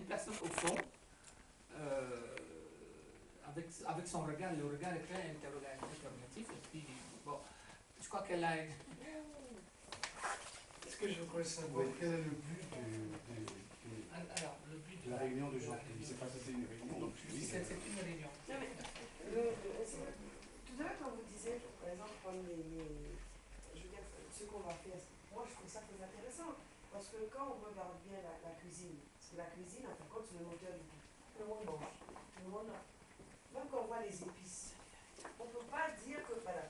personne au fond, avec son regard, le regard est très interrogatif, et puis, bon, je crois qu'elle a une... Est-ce que je pourrais savoir quel est le but Alors, le but de la réunion d'aujourd'hui? C'est pas que c'était une réunion, donc c'est une réunion. Non, mais, tout à l'heure, quand vous disiez, par exemple, prendre je veux dire, ce qu'on va faire, moi je trouve ça très intéressant. Parce que quand on regarde bien la cuisine, parce que la cuisine, en fin de compte, c'est le moteur du tout. Tout le monde mange. Tout le monde a. Même quand on voit les épices, on ne peut pas dire que, voilà,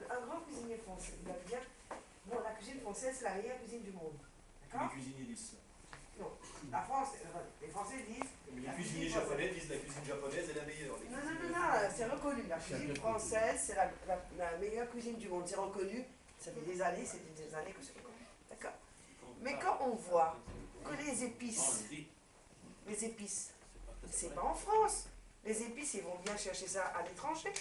un grand cuisinier français, il va dire, bon, la cuisine française, c'est la meilleure cuisine du monde. D'accord? Les cuisiniers disent ça. Non, la France, les Français disent. Mais les cuisiniers japonais disent la cuisine japonaise est la meilleure. Non, c'est reconnu. La cuisine française, c'est la meilleure cuisine du monde. C'est reconnu. Ça fait des années que c'est reconnu. D'accord? Mais quand on voit que les épices, c'est pas en France. Les épices, ils vont bien chercher ça à l'étranger.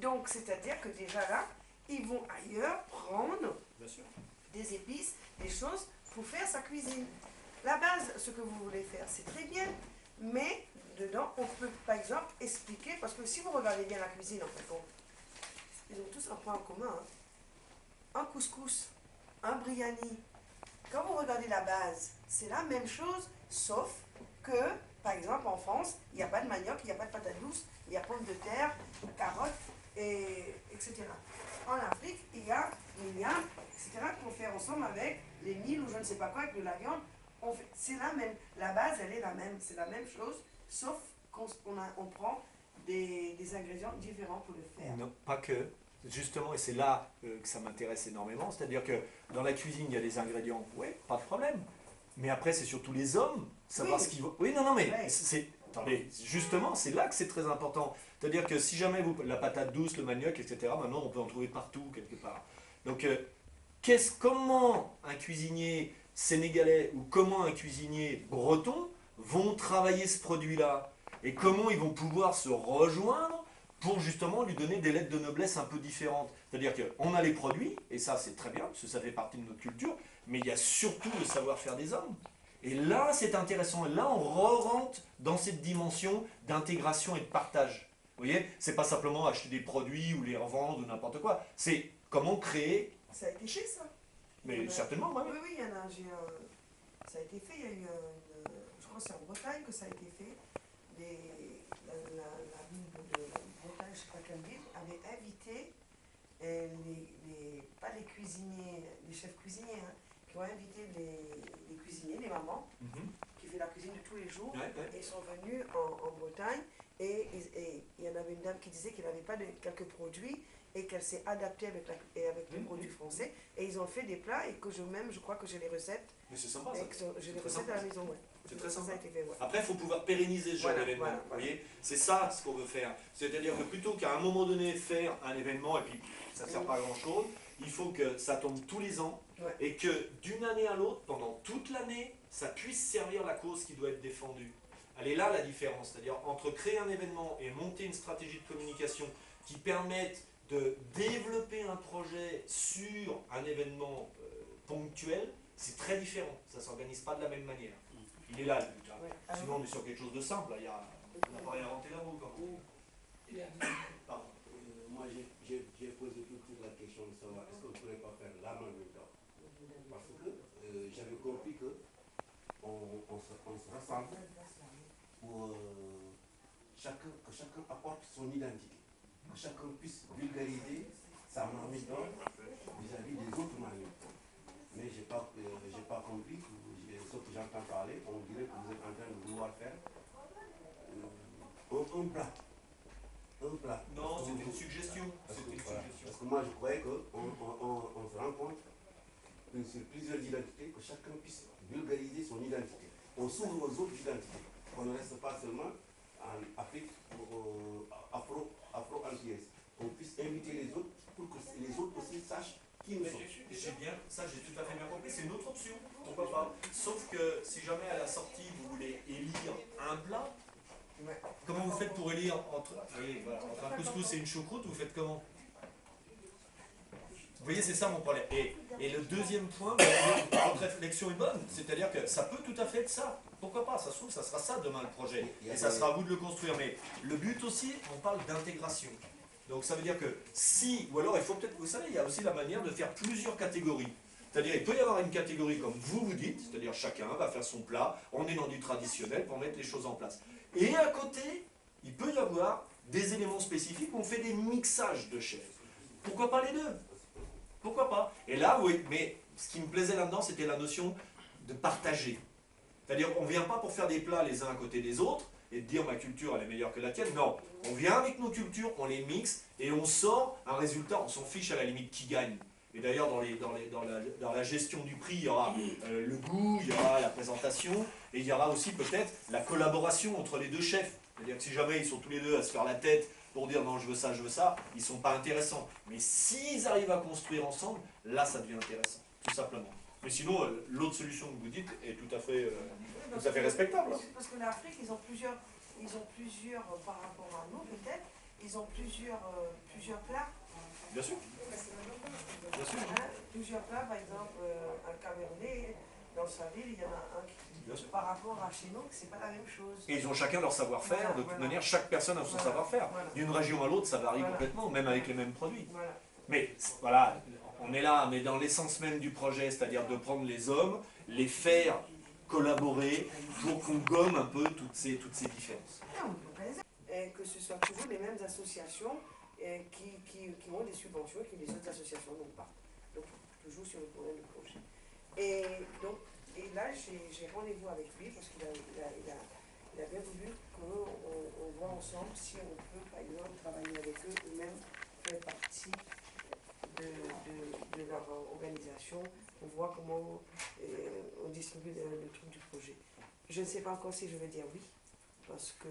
Donc, c'est-à-dire que déjà là, ils vont ailleurs prendre des épices, des choses pour faire sa cuisine. La base, ce que vous voulez faire, c'est très bien. Mais dedans, on peut, par exemple, expliquer, parce que si vous regardez bien la cuisine, en fait, ils ont tous un point en commun. Hein. Un couscous, un biryani. Quand vous regardez la base, c'est la même chose, sauf que, par exemple, en France, il n'y a pas de manioc, il n'y a pas de patate douce, il y a pommes de terre, carottes, etc. En Afrique, il y a les liens, etc., qu'on fait ensemble avec les milles ou je ne sais pas quoi, avec de la viande. C'est la même, la base, elle est la même, c'est la même chose, sauf qu'on prend des ingrédients différents pour le faire. Non, pas que. Justement, et c'est là que ça m'intéresse énormément, c'est-à-dire que dans la cuisine, il y a des ingrédients, oui, pas de problème. Mais après, c'est surtout les hommes, savoir ce qu'ils vont... Oui, non, mais attendez, justement, c'est là que c'est très important. C'est-à-dire que si jamais la patate douce, le manioc, etc., maintenant, on peut en trouver partout, quelque part. Donc, comment un cuisinier sénégalais ou comment un cuisinier breton vont travailler ce produit-là? Et comment ils vont pouvoir se rejoindre pour justement lui donner des lettres de noblesse un peu différentes. C'est-à-dire qu'on a les produits, et ça c'est très bien, parce que ça fait partie de notre culture, mais il y a surtout le savoir-faire des hommes. Et là c'est intéressant, et là on rentre dans cette dimension d'intégration et de partage. Vous voyez, c'est pas simplement acheter des produits ou les revendre ou n'importe quoi, c'est comment créer... Ça a été fait ça. Mais certainement, oui. Oui, il y en a, ça a été fait, il y a eu je crois que c'est en Bretagne que ça a été fait, la ville de Bretagne, je ne sais pas quelle ville, avait invité pas les cuisiniers, les chefs cuisiniers, hein, qui ont invité les cuisiniers, les mamans, qui font la cuisine de tous les jours, et ils sont venus en Bretagne, et il y en avait une dame qui disait qu'elle n'avait pas de quelques produits, et qu'elle s'est adaptée avec les produits français, et ils ont fait des plats, et que je crois que j'ai les recettes. Mais c'est sympa ça. J'ai les recettes à la maison, ouais. C'est très sympa. Ça a été fait, ouais. Après, il faut pouvoir pérenniser ce genre d'événement. Vous voyez, c'est ça ce qu'on veut faire. C'est-à-dire que plutôt qu'à un moment donné faire un événement et puis ça ne sert pas à grand-chose, il faut que ça tombe tous les ans et que d'une année à l'autre, pendant toute l'année, ça puisse servir la cause qui doit être défendue. Elle est là la différence. C'est-à-dire entre créer un événement et monter une stratégie de communication qui permette de développer un projet sur un événement ponctuel, c'est très différent. Ça ne s'organise pas de la même manière. Il est là le but. Hein. Sinon, on est sur quelque chose de simple. On n'a pas réinventé la roue. Pardon. Moi, j'ai posé tout de suite la question de savoir est-ce qu'on ne pourrait pas faire là en même temps. Parce que j'avais compris qu'on se rassemble pour que chacun apporte son identité. Que chacun puisse vulgariser sa marmiton vis-à-vis des autres marmitons. Mais je n'ai pas compris, sauf que j'entends parler, on dirait que vous êtes en train de vouloir faire un plat. Un plat. Non, c'était une suggestion. Parce que moi je croyais qu'on se rend compte sur plusieurs identités, que chacun puisse vulgariser son identité. On s'ouvre aux autres identités. On ne reste pas seulement en Afrique afro-antillaise. On puisse inviter les autres pour que les autres aussi sachent qui nous sommes. J'ai tout à fait bien compris, c'est une autre option, pourquoi pas. Sauf que si jamais à la sortie vous voulez élire un plat, comment vous faites pour élire entre un couscous et une choucroute, vous faites comment? Vous voyez, c'est ça mon problème. Et le deuxième point, votre réflexion est bonne, c'est-à-dire que ça peut tout à fait être ça. Pourquoi pas? Ça se trouve, ça sera ça demain le projet. Et ça sera à vous de le construire. Mais le but aussi, on parle d'intégration. Donc ça veut dire que si, ou alors il faut peut-être, vous savez, il y a aussi la manière de faire plusieurs catégories. C'est-à-dire, il peut y avoir une catégorie comme vous dites, c'est-à-dire chacun va faire son plat, on est dans du traditionnel pour mettre les choses en place. Et à côté, il peut y avoir des éléments spécifiques où on fait des mixages de chefs. Pourquoi pas les deux? Pourquoi pas? Et là, oui, mais ce qui me plaisait là-dedans, c'était la notion de partager. C'est-à-dire, on ne vient pas pour faire des plats les uns à côté des autres et de dire ma culture elle est meilleure que la tienne. Non, on vient avec nos cultures, on les mixe et on sort un résultat. On s'en fiche à la limite qui gagne. Et d'ailleurs, dans la gestion du prix, il y aura le goût, il y aura la présentation et il y aura aussi peut-être la collaboration entre les deux chefs. C'est-à-dire que si jamais ils sont tous les deux à se faire la tête pour dire non, je veux ça, ils ne sont pas intéressants. Mais s'ils arrivent à construire ensemble, là, ça devient intéressant, tout simplement. Mais sinon, l'autre solution que vous dites est tout à fait respectable. Parce que l'Afrique, ils ont plusieurs, par rapport à nous peut-être, ils ont plusieurs plats. Bien sûr. Bien sûr. Hein, plusieurs plats, par exemple, un Camerounais, dans sa ville, il y en a un qui, par rapport à chez nous, c'est pas la même chose. Et ils ont chacun leur savoir-faire, voilà, de toute manière, chaque personne a son savoir-faire. Voilà. D'une région à l'autre, ça varie complètement, même avec les mêmes produits. Voilà. Mais voilà, on est là, mais dans l'essence même du projet, c'est-à-dire de prendre les hommes, les faire collaborer pour qu'on gomme un peu toutes ces différences. Et que ce soit toujours les mêmes associations qui ont des subventions et que les autres associations n'ont pas. Donc, toujours sur le problème du projet. Et là, j'ai rendez-vous avec lui parce qu'il a bien voulu qu'on voit ensemble si on peut, par exemple, travailler avec eux ou même faire partie de leur organisation pour voir comment on distribue le truc du projet. Je ne sais pas encore si je vais dire oui, parce que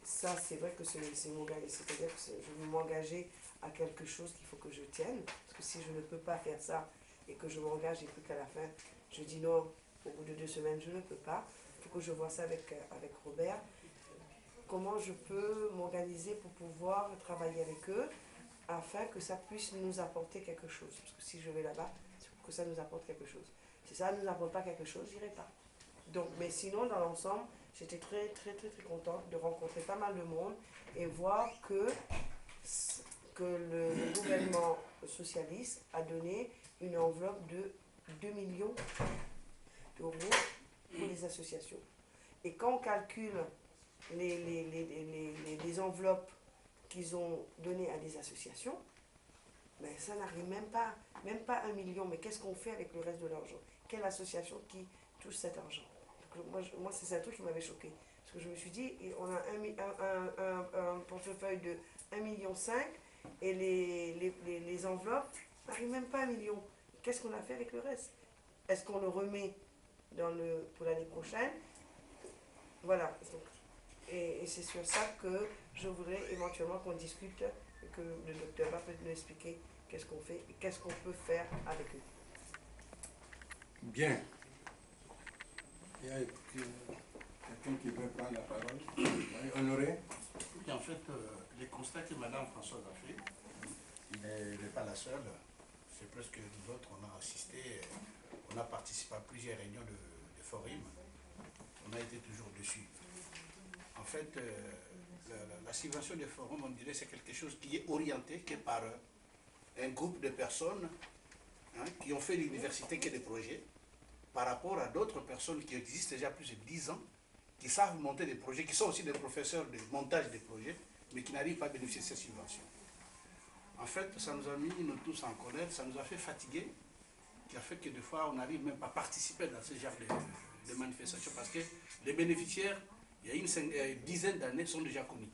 ça, c'est vrai que c'est m'engager, c'est-à-dire que je veux m'engager à quelque chose qu'il faut que je tienne, parce que si je ne peux pas faire ça et que je m'engage et puis qu'à la fin, je dis non, au bout de 2 semaines, je ne peux pas, il faut que je vois ça avec Robert, comment je peux m'organiser pour pouvoir travailler avec eux, afin que ça puisse nous apporter quelque chose. Parce que si je vais là-bas, c'est pour que ça nous apporte quelque chose. Si ça ne nous apporte pas quelque chose, je n'irai pas. Donc, mais sinon, dans l'ensemble, j'étais très, très, très, très contente de rencontrer pas mal de monde et voir que le gouvernement socialiste a donné une enveloppe de 2 millions d'euros pour les associations. Et quand on calcule les enveloppes qu'ils ont donné à des associations, ben ça n'arrive même pas 1 million. Mais qu'est-ce qu'on fait avec le reste de l'argent? Quelle association qui touche cet argent? Moi c'est un truc qui m'avait choqué. Parce que je me suis dit, on a un portefeuille de 1,5 million et les enveloppes n'arrivent même pas à 1 million. Qu'est-ce qu'on a fait avec le reste? Est-ce qu'on le remet pour l'année prochaine? Voilà. Et c'est sur ça que je voudrais éventuellement qu'on discute et que le docteur va peut nous expliquer qu'est-ce qu'on fait et qu'est-ce qu'on peut faire avec eux. Bien. Il y a quelqu'un qui veut prendre la parole. Honoré. Oui, en fait, les constats que Mme Françoise a fait, elle n'est pas la seule. C'est presque nous autres, on a assisté, on a participé à plusieurs réunions de forum. On a été toujours dessus. En fait, la subvention des forums, on dirait, c'est quelque chose qui est orienté que par un groupe de personnes qui ont fait l'université que des projets, par rapport à d'autres personnes qui existent déjà plus de 10 ans, qui savent monter des projets, qui sont aussi des professeurs de montage des projets, mais qui n'arrivent pas à bénéficier de ces subventions. En fait, ça nous a mis, nous tous, en colère, ça nous a fait fatiguer, qui a fait que des fois, on n'arrive même pas à participer dans ce genre de manifestations, parce que les bénéficiaires, il y a une dizaine d'années, sont déjà connus.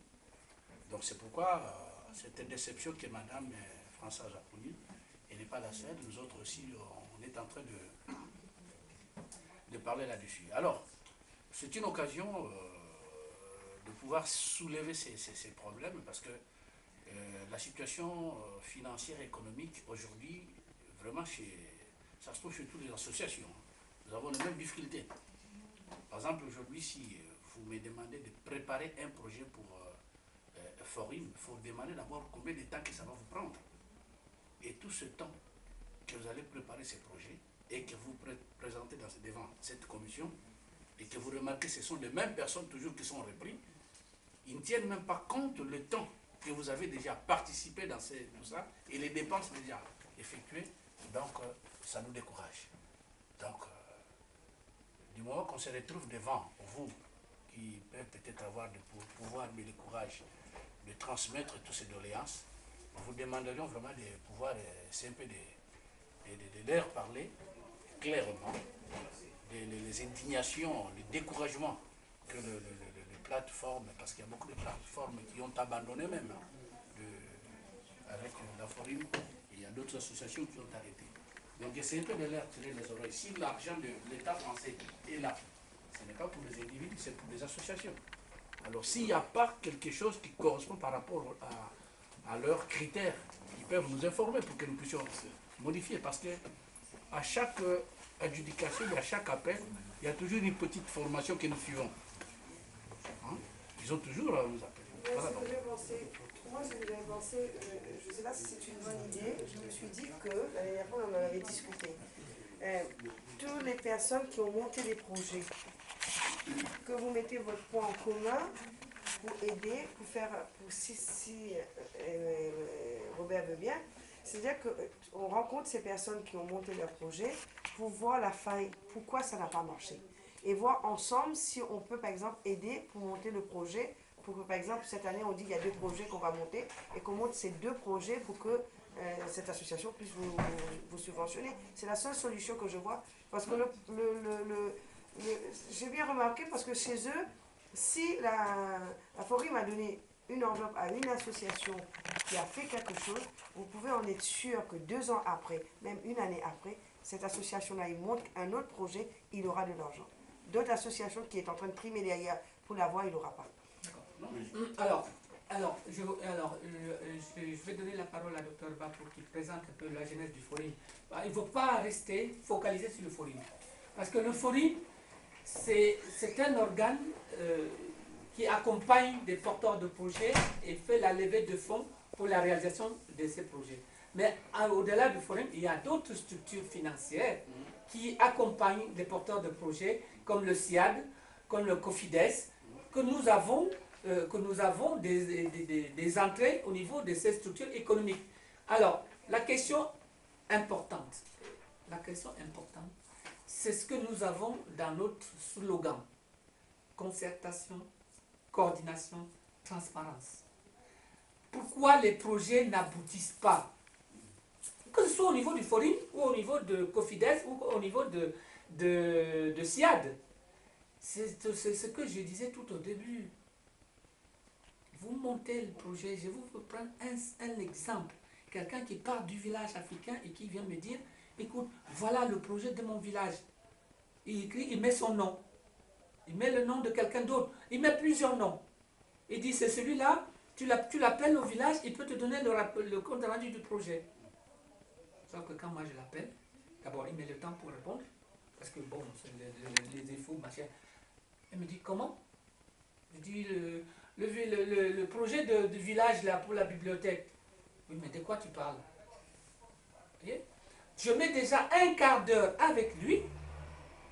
Donc c'est pourquoi cette déception que Mme Françoise a connue, elle n'est pas la seule, nous autres aussi, on est en train de parler là-dessus. Alors, c'est une occasion de pouvoir soulever ces problèmes, parce que la situation financière et économique aujourd'hui, vraiment, ça se trouve chez toutes les associations. Nous avons les mêmes difficultés. Par exemple, aujourd'hui, si vous me demandez de préparer un projet pour Forum, il faut demander d'abord combien de temps que ça va vous prendre. Et tout ce temps que vous allez préparer ces projets et que vous présentez devant cette commission, et que vous remarquez que ce sont les mêmes personnes toujours qui sont reprises, ils ne tiennent même pas compte le temps que vous avez déjà participé dans tout ça et les dépenses déjà effectuées. Donc, ça nous décourage. Donc, du moment qu'on se retrouve devant vous, qui peut peut-être avoir le pouvoir et le courage de transmettre toutes ces doléances, nous vous demanderions vraiment de pouvoir, c'est un peu de leur parler clairement, les indignations, les découragements que les plateformes, parce qu'il y a beaucoup de plateformes qui ont abandonné même, avec la Forim, il y a d'autres associations qui ont arrêté. Donc c'est un peu de leur tirer les oreilles. Si l'argent de l'État français est là, ce n'est pas pour les individus, c'est pour les associations. Alors s'il n'y a pas quelque chose qui correspond par rapport à leurs critères, ils peuvent nous informer pour que nous puissions modifier. Parce que à chaque adjudication, à chaque appel, il y a toujours une petite formation que nous suivons. Hein? Ils ont toujours nous appelés. Voilà, donc. Moi, j'avais pensé, je ne sais pas si c'est une bonne idée, je me suis dit que, la dernière fois, on en avait discuté, toutes les personnes qui ont monté des projets, que vous mettez votre poids en commun pour aider, pour faire, si Robert veut bien, c'est-à-dire qu'on rencontre ces personnes qui ont monté leur projet pour voir la faille, pourquoi ça n'a pas marché. Et voir ensemble si on peut, par exemple, aider pour monter le projet. Pour que, par exemple, cette année, on dit qu'il y a 2 projets qu'on va monter et qu'on monte ces 2 projets pour que cette association puisse vous subventionner. C'est la seule solution que je vois. Parce que j'ai bien remarqué, parce que chez eux, si la Forim a donné une enveloppe à une association qui a fait quelque chose, vous pouvez en être sûr que 2 ans après, même une année après, cette association-là, il monte un autre projet, il aura de l'argent. D'autres associations qui est en train de trimer derrière pour l'avoir, il n'aura pas. Alors, je vais donner la parole à Dr Ba pour qu'il présente un peu la genèse du Forim. Il ne faut pas rester focalisé sur le Forim. Parce que le Forim, c'est un organe qui accompagne des porteurs de projets et fait la levée de fonds pour la réalisation de ces projets. Mais au-delà du Forum, il y a d'autres structures financières qui accompagnent les porteurs de projets, comme le SIAD, comme le COFIDES, que nous avons des entrées au niveau de ces structures économiques. Alors, la question importante, c'est ce que nous avons dans notre slogan. Concertation, coordination, transparence. Pourquoi les projets n'aboutissent pas? Que ce soit au niveau du Forum, ou au niveau de COFIDES, ou au niveau de SIAD. C'est ce que je disais tout au début. Vous montez le projet, je vais vous prendre un exemple. Quelqu'un qui part du village africain et qui vient me dire, écoute, voilà le projet de mon village. Il écrit, il met son nom. Il met le nom de quelqu'un d'autre. Il met plusieurs noms. Il dit, c'est celui-là, tu l'appelles au village, il peut te donner le compte rendu du projet. Sauf que quand moi je l'appelle, d'abord il met le temps pour répondre, parce que bon, c'est les défauts, machin. Il me dit, comment? Je dis, le projet de village là pour la bibliothèque. Oui, mais de quoi tu parles? Okay? Je mets déjà un quart d'heure avec lui,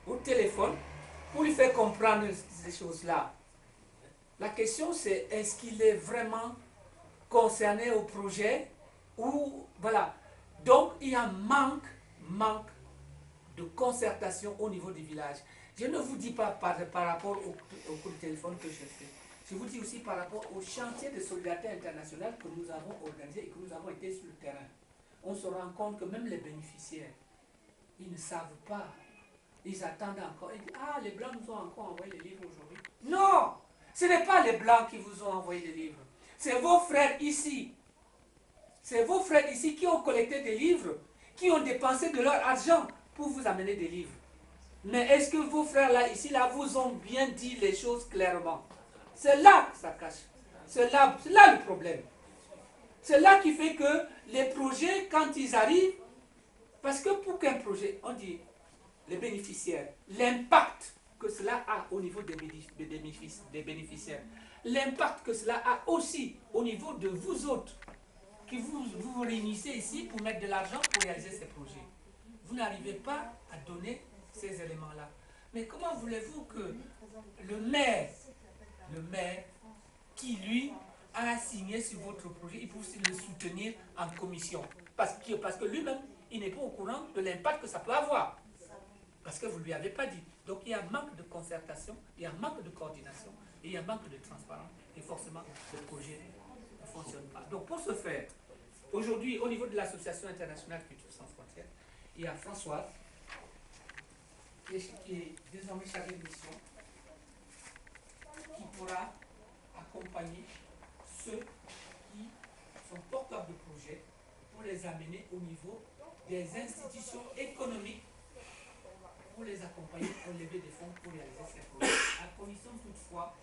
au téléphone, pour lui faire comprendre ces choses-là. La question c'est, est-ce qu'il est vraiment concerné au projet ou voilà. Donc il y a manque de concertation au niveau du village. Je ne vous dis pas par rapport au coup de téléphone que je fais. Je vous dis aussi par rapport au chantier de solidarité internationale que nous avons organisé et que nous avons été sur le terrain. On se rend compte que même les bénéficiaires, ils ne savent pas. Ils attendent encore. Ils disent, ah, les Blancs nous ont encore envoyé les livres aujourd'hui. Non! Ce n'est pas les Blancs qui vous ont envoyé les livres. C'est vos frères ici. C'est vos frères ici qui ont collecté des livres, qui ont dépensé de leur argent pour vous amener des livres. Mais est-ce que vos frères là, ici, là, vous ont bien dit les choses clairement? C'est là que ça cache. C'est là le problème. C'est là qui fait que les projets, quand ils arrivent, parce que pour qu'un projet, on dit, les bénéficiaires, l'impact que cela a au niveau des bénéficiaires, l'impact que cela a aussi au niveau de vous autres, que vous réunissez ici pour mettre de l'argent pour réaliser ces projets. Vous n'arrivez pas à donner ces éléments-là. Mais comment voulez-vous que le maire qui lui a signé sur votre projet, il puisse le soutenir en commission? Parce que lui-même, il n'est pas au courant de l'impact que ça peut avoir. Parce que vous ne lui avez pas dit. Donc il y a un manque de concertation, il y a un manque de coordination, et il y a un manque de transparence. Et forcément, le projet ne fonctionne pas. Donc pour ce faire, aujourd'hui, au niveau de l'Association internationale Culture sans frontières, il y a Françoise, qui est désormais chargée de mission, qui pourra accompagner ceux qui sont porteurs de projets pour les amener au niveau des institutions économiques pour les accompagner pour lever des fonds pour réaliser ces projets, à condition toutefois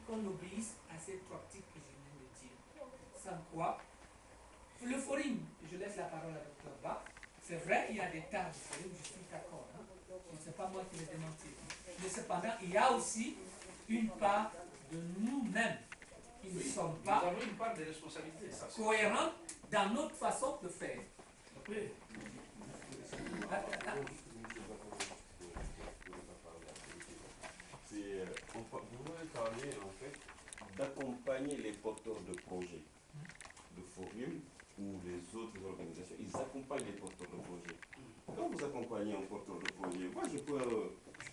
qu'on obéisse à ces trois titres que je viens de dire. Sans quoi, le forum, je laisse la parole à Dr Ba, c'est vrai, il y a des tas de forums, je suis d'accord, hein? Ce n'est pas moi qui les démentis. Mais cependant, il y a aussi une part de nous-mêmes qui ne sommes pas nous avons une part de responsabilité, ça, cohérents dans notre façon de faire. oui. Vous voulez parler en fait d'accompagner les porteurs de projets, de forum ou les autres organisations. Ils accompagnent les porteurs de projets. Quand vous accompagnez un porteur de projet, moi je peux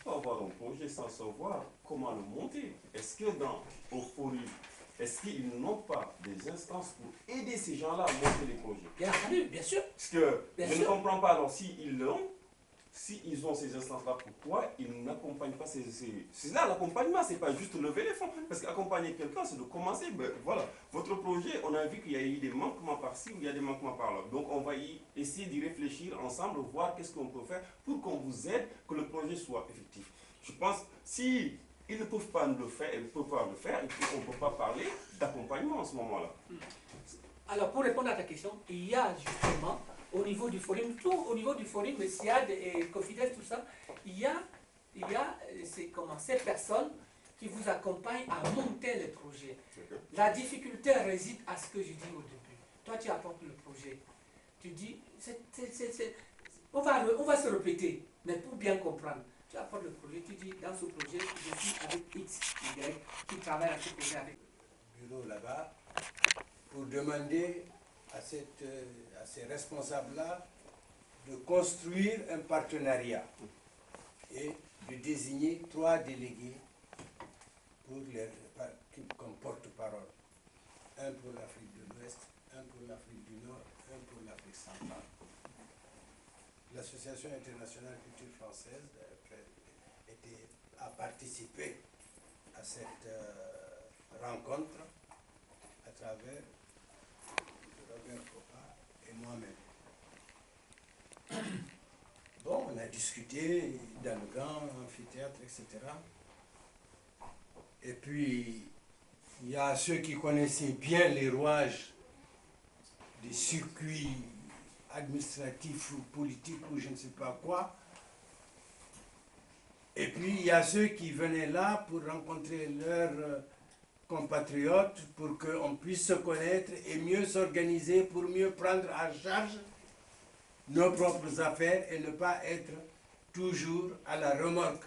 avoir un projet sans savoir comment le monter. Est-ce que au forum, est-ce qu'ils n'ont pas des instances pour aider ces gens-là à monter les projets? Bien entendu, bien sûr. Parce que bien je sûr. ne comprends pas, alors s'ils l'ont, s'ils ont ces instances-là, pourquoi ils n'accompagnent pas c'est là l'accompagnement, c'est pas juste lever les fonds. Parce qu'accompagner quelqu'un, c'est de commencer. Ben, voilà, votre projet, on a vu qu'il y a eu des manquements par-ci ou il y a des manquements par-là. Donc on va essayer d'y réfléchir ensemble, voir qu'est-ce qu'on peut faire pour qu'on vous aide, que le projet soit effectif. Je pense, si ils ne peuvent pas le faire, ils ne peuvent pas le faire, on ne peut pas parler d'accompagnement en ce moment-là. Alors, pour répondre à ta question, il y a justement, au niveau du forum, tout au niveau du forum, le SIAD et Cofides, tout ça, il y a ces personnes qui vous accompagnent à monter les projets. La difficulté réside à ce que je dis au début. Toi, tu apportes le projet. Tu dis, on va se répéter, mais pour bien comprendre. Tu apportes le projet, tu dis, dans ce projet, je suis avec X, Y, qui travaille à ce projet avec. Bureau là-bas, pour demander à ces responsables-là de construire un partenariat et de désigner 3 délégués comme porte-parole. Un pour l'Afrique de l'Ouest, un pour l'Afrique du Nord, un pour l'Afrique centrale. L'Association internationale culture française a participé à cette rencontre à travers Robert Coppa et moi-même. Bon, on a discuté dans le grand amphithéâtre, etc. Et puis, il y a ceux qui connaissaient bien les rouages des circuits administratifs ou politiques ou je ne sais pas quoi. Et puis, il y a ceux qui venaient là pour rencontrer leurs compatriotes, pour qu'on puisse se connaître et mieux s'organiser, pour mieux prendre en charge nos propres affaires et ne pas être toujours à la remorque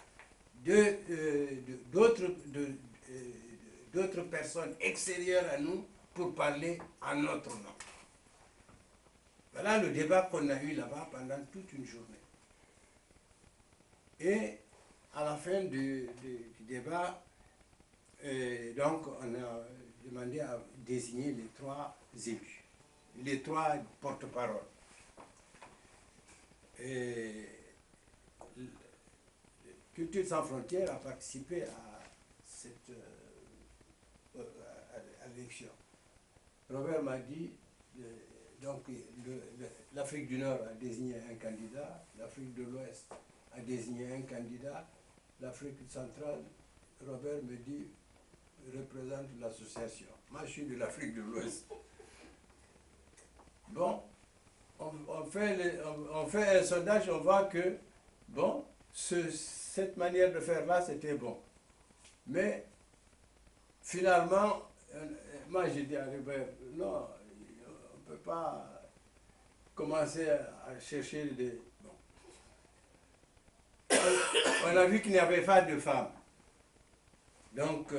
d'autres personnes extérieures à nous pour parler en notre nom. Voilà le débat qu'on a eu là-bas pendant toute une journée. Et à la fin du débat, donc on a demandé à désigner les 3 élus, les 3 porte-paroles. Et Culture sans frontières a participé à cette à l'élection. Robert m'a dit, donc l'Afrique du Nord a désigné un candidat, l'Afrique de l'Ouest a désigné un candidat, l'Afrique centrale, Robert me dit, représente l'association. Moi, je suis de l'Afrique de l'Ouest. Bon, on fait un sondage, on voit que, bon, cette manière de faire là, c'était bon. Mais, finalement, moi, j'ai dit à Robert, non, on ne peut pas commencer à chercher des... Bon. On a vu qu'il n'y avait pas de femmes. Donc,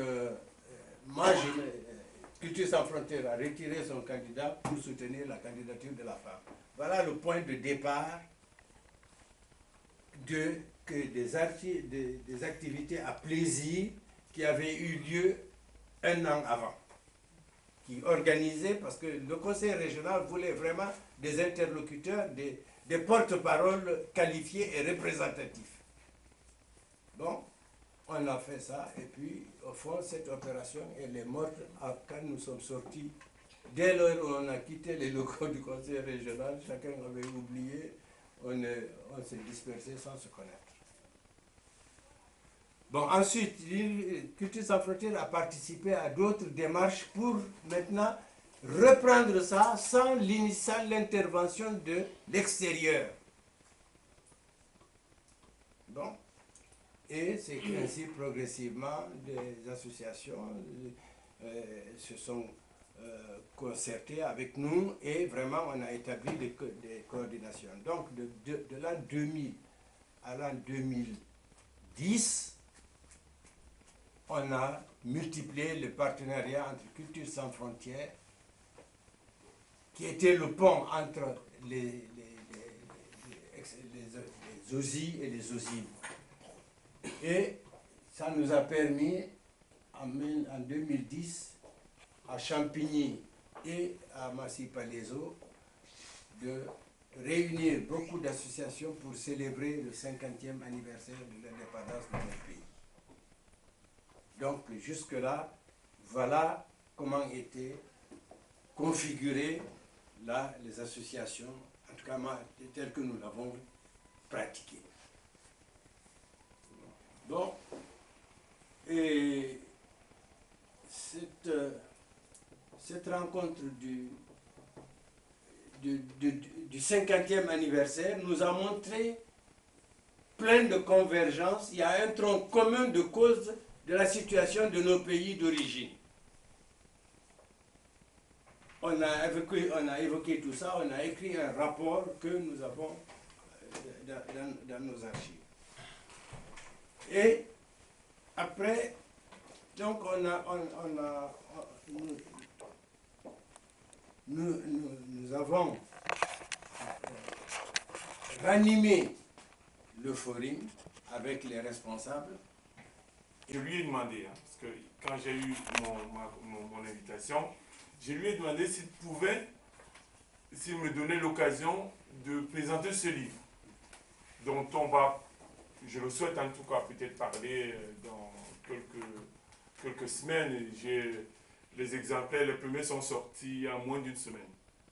moi, Culture sans frontières a retiré son candidat pour soutenir la candidature de la femme. Voilà le point de départ que des activités à plaisir qui avaient eu lieu un an avant, qui organisaient, parce que le conseil régional voulait vraiment des interlocuteurs, des porte-paroles qualifiés et représentatifs. Bon, on a fait ça, et puis, au fond, cette opération, elle est morte quand nous sommes sortis. Dès lors où on a quitté les locaux du conseil régional, chacun avait oublié, on s'est dispersé sans se connaître. Bon, ensuite, Culture sans frontières a participé à d'autres démarches pour maintenant reprendre ça sans l'intervention de l'extérieur. Bon. Et c'est ainsi progressivement des associations se sont concertées avec nous et vraiment on a établi des coordinations. Donc de l'an 2000 à l'an 2010, on a multiplié le partenariat entre Culture sans frontières, qui était le pont entre les OSI et les OSIM. Et ça nous a permis, en 2010, à Champigny et à Massy-Palaiseau, de réunir beaucoup d'associations pour célébrer le 50e anniversaire de l'indépendance de notre pays. Donc, jusque-là, voilà comment étaient configurées là, les associations, en tout cas telles que nous l'avons pratiquées. Bon, et cette rencontre du 50e anniversaire nous a montré plein de convergences. Il y a un tronc commun de cause de la situation de nos pays d'origine. On a évoqué tout ça, on a écrit un rapport que nous avons dans nos archives. Et après, donc nous avons ranimé le forum avec les responsables. Je lui ai demandé, parce que quand j'ai eu mon invitation, je lui ai demandé s'il me donnait l'occasion de présenter ce livre, dont on va, je le souhaite en tout cas, peut-être parler dans quelques semaines. J'ai les exemplaires, les premiers sont sortis en moins d'une semaine.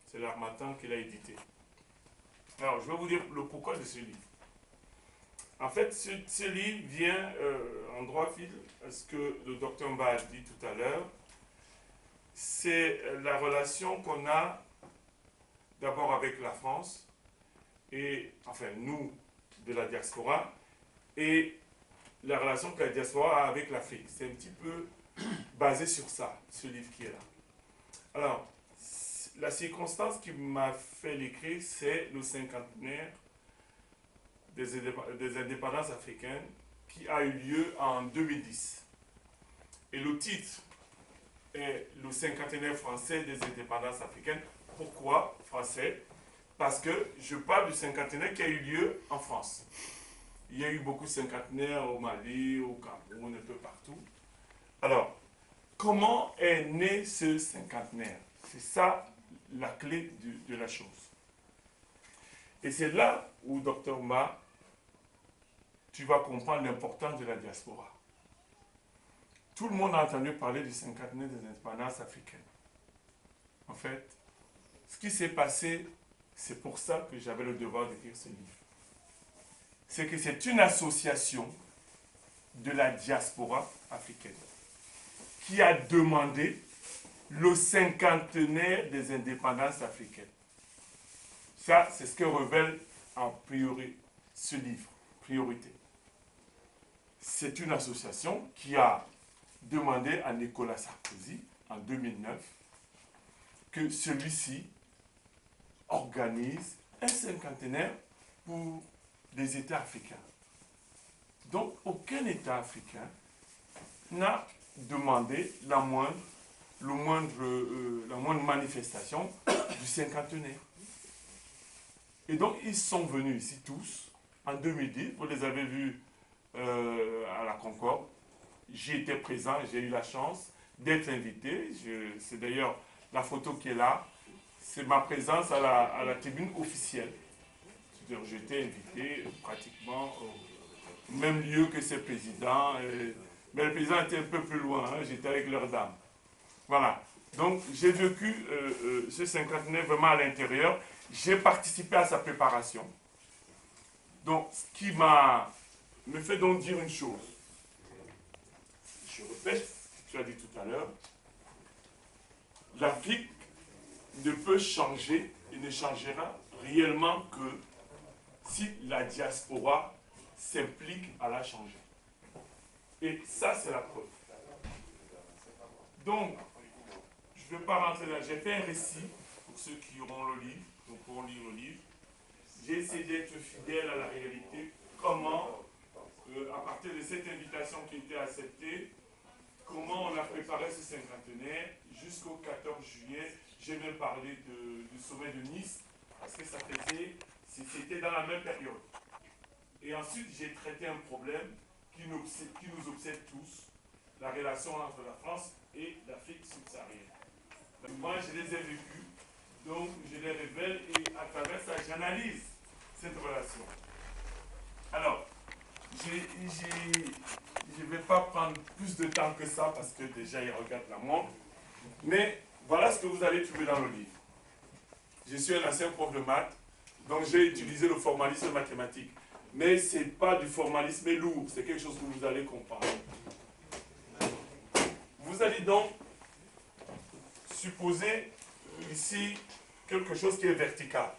C'est l'Harmattan qui l'a édité. Alors, je vais vous dire le pourquoi de ce livre. En fait, ce livre vient en droit fil à ce que le docteur Mba a dit tout à l'heure. C'est la relation qu'on a d'abord avec la France, et enfin nous, de la diaspora, et la relation que la diaspora a avec l'Afrique. C'est un petit peu basé sur ça, ce livre qui est là. Alors, la circonstance qui m'a fait l'écrire, c'est le cinquantenaire des indépendances africaines qui a eu lieu en 2010. Et le titre est le cinquantenaire français des indépendances africaines. Pourquoi français? Parce que je parle du cinquantenaire qui a eu lieu en France. Il y a eu beaucoup de cinquantenaires au Mali, au Cameroun, un peu partout. Alors, comment est né ce cinquantenaire? C'est ça la clé de la chose. Et c'est là où, Dr Ma, tu vas comprendre l'importance de la diaspora. Tout le monde a entendu parler du cinquantenaire des indépendances africaines. En fait, ce qui s'est passé, c'est pour ça que j'avais le devoir d'écrire ce livre. C'est que c'est une association de la diaspora africaine qui a demandé le cinquantenaire des indépendances africaines. Ça, c'est ce que révèle en priorité ce livre, Priorité. C'est une association qui a demandé à Nicolas Sarkozy, en 2009, que celui-ci organise un cinquantenaire pour des États africains. Donc, aucun État africain n'a demandé la moindre manifestation du cinquantenaire. Et donc, ils sont venus ici tous, en 2010, vous les avez vus à la Concorde. J'y étais présent, j'ai eu la chance d'être invité. C'est d'ailleurs la photo qui est là. C'est ma présence à la tribune officielle. C'est-à-dire j'étais invité pratiquement au même lieu que ces présidents. Mais le président était un peu plus loin, hein, j'étais avec leurs dames. Voilà. Donc j'ai vécu ce cinquantenaire vraiment à l'intérieur. J'ai participé à sa préparation. Donc ce qui me fait donc dire une chose. Je répète, tu as dit tout à l'heure, l'Afrique ne peut changer et ne changera réellement que si la diaspora s'implique à la changer. Et ça, c'est la preuve. Donc, je ne vais pas rentrer là. J'ai fait un récit pour ceux qui auront le livre, donc pourront lire le livre. J'ai essayé d'être fidèle à la réalité. Comment, à partir de cette invitation qui a été acceptée, comment on a préparé ce cinquantenaire jusqu'au 14 juillet. J'ai même parlé du sommet de Nice, parce que ça faisait, c'était dans la même période. Et ensuite, j'ai traité un problème qui nous obsède tous, la relation entre la France et l'Afrique subsaharienne. Moi, je les ai vécus, donc je les révèle et à travers ça, j'analyse cette relation. Alors, je ne vais pas prendre plus de temps que ça, parce que déjà, il regarde la montre, mais voilà ce que vous allez trouver dans le livre. Je suis un ancien prof de maths, donc j'ai utilisé le formalisme mathématique. Mais ce n'est pas du formalisme lourd, c'est quelque chose que vous allez comprendre. Vous allez donc supposer ici quelque chose qui est vertical.